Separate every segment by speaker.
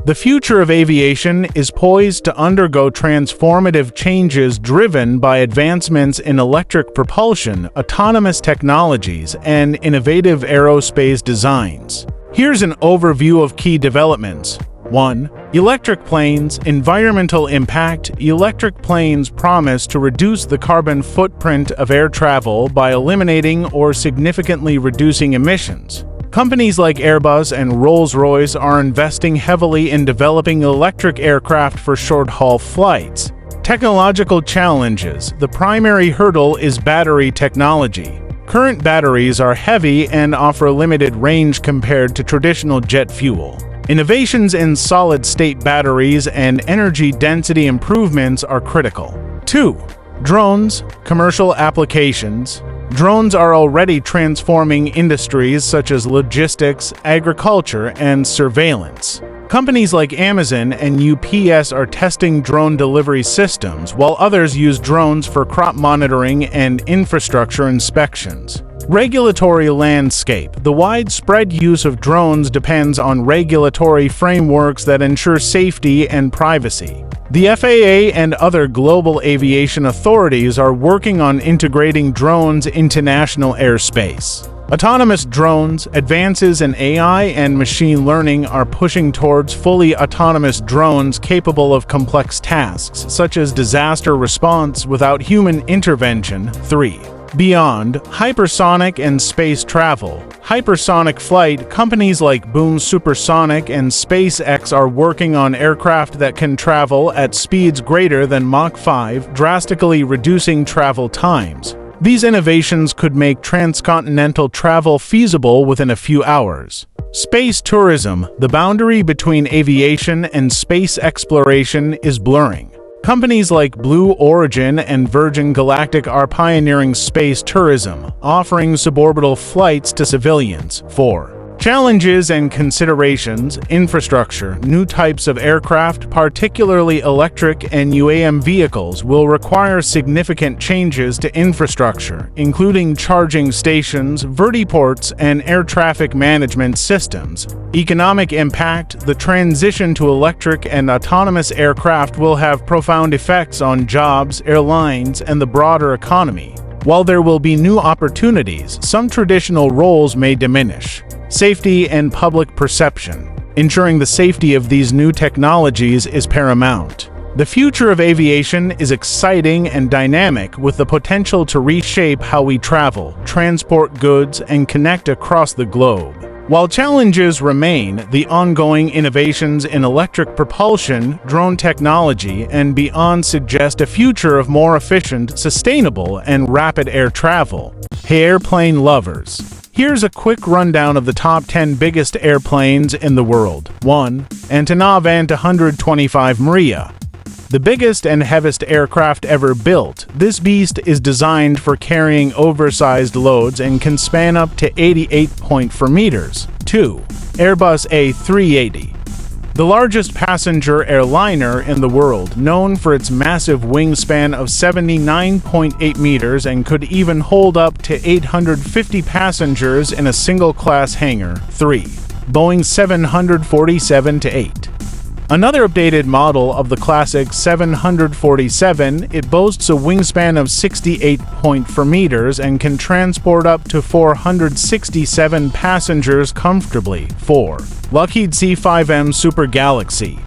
Speaker 1: The future of aviation is poised to undergo transformative changes driven by advancements in electric propulsion, autonomous technologies, and innovative aerospace designs. Here's an overview of key developments. 1. Electric planes. Environmental impact. Electric planes promise to reduce the carbon footprint of air travel by eliminating or significantly reducing emissions. Companies like Airbus and Rolls-Royce are investing heavily in developing electric aircraft for short-haul flights. Technological challenges. The primary hurdle is battery technology. Current batteries are heavy and offer limited range compared to traditional jet fuel. Innovations in solid-state batteries and energy density improvements are critical. 2. Drones. Commercial applications. Drones are already transforming industries such as logistics, agriculture, and surveillance. Companies like Amazon and UPS are testing drone delivery systems, while others use drones for crop monitoring and infrastructure inspections. Regulatory landscape. The widespread use of drones depends on regulatory frameworks that ensure safety and privacy. The FAA and other global aviation authorities are working on integrating drones into national airspace. Autonomous drones, advances in AI and machine learning are pushing towards fully autonomous drones capable of complex tasks, such as disaster response without human intervention. 3. Beyond hypersonic and space travel. Hypersonic flight. Companies like Boom Supersonic and SpaceX are working on aircraft that can travel at speeds greater than Mach 5, drastically reducing travel times. These innovations could make transcontinental travel feasible within a few hours. Space tourism. The boundary between aviation and space exploration is blurring. Companies like Blue Origin and Virgin Galactic are pioneering space tourism, offering suborbital flights to civilians. 4. Challenges and considerations. Infrastructure. New types of aircraft, particularly electric and UAM vehicles, will require significant changes to infrastructure, including charging stations, vertiports, and air traffic management systems. Economic impact. The transition to electric and autonomous aircraft will have profound effects on jobs, airlines, and the broader economy. While there will be new opportunities, some traditional roles may diminish. Safety and public perception. Ensuring the safety of these new technologies is paramount. The future of aviation is exciting and dynamic, with the potential to reshape how we travel, transport goods, and connect across the globe. While challenges remain, the ongoing innovations in electric propulsion, drone technology, and beyond suggest a future of more efficient, sustainable, and rapid air travel. Hey airplane lovers! Here's a quick rundown of the top 10 biggest airplanes in the world. 1. Antonov Ant-125 Mriya. The biggest and heaviest aircraft ever built, this beast is designed for carrying oversized loads and can span up to 88.4 meters. 2. Airbus A380. The largest passenger airliner in the world, known for its massive wingspan of 79.8 meters and could even hold up to 850 passengers in a single-class hangar. 3. Boeing 747-8. Another updated model of the classic 747, it boasts a wingspan of 68.4 meters and can transport up to 467 passengers comfortably. 4. Lockheed C-5M Super Galaxy.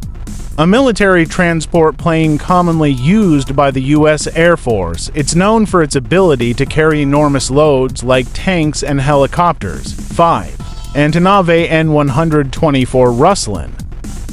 Speaker 1: A military transport plane commonly used by the U.S. Air Force, it's known for its ability to carry enormous loads like tanks and helicopters. 5. Antonov AN-124 Ruslan.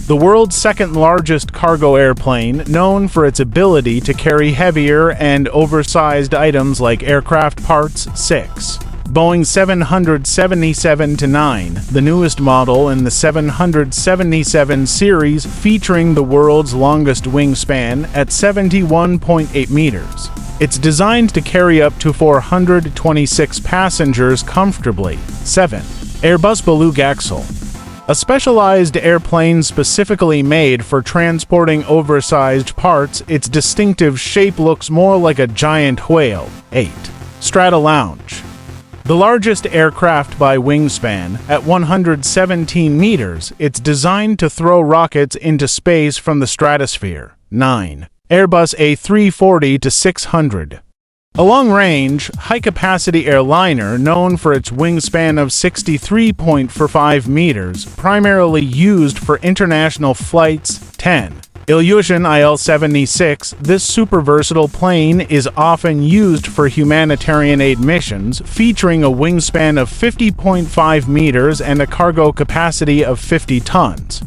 Speaker 1: The world's second-largest cargo airplane, known for its ability to carry heavier and oversized items like aircraft parts. 6. Boeing 777-9, the newest model in the 777 series, featuring the world's longest wingspan at 71.8 meters. It's designed to carry up to 426 passengers comfortably. 7. Airbus Beluga Axel. A specialized airplane specifically made for transporting oversized parts, its distinctive shape looks more like a giant whale. 8. Strata Lounge. The largest aircraft by wingspan, at 117 meters, it's designed to throw rockets into space from the stratosphere. 9. Airbus A340-600. A long-range, high-capacity airliner known for its wingspan of 63.45 meters, primarily used for international flights. 10. Ilyushin Il-76. This super-versatile plane is often used for humanitarian aid missions, featuring a wingspan of 50.5 meters and a cargo capacity of 50 tons.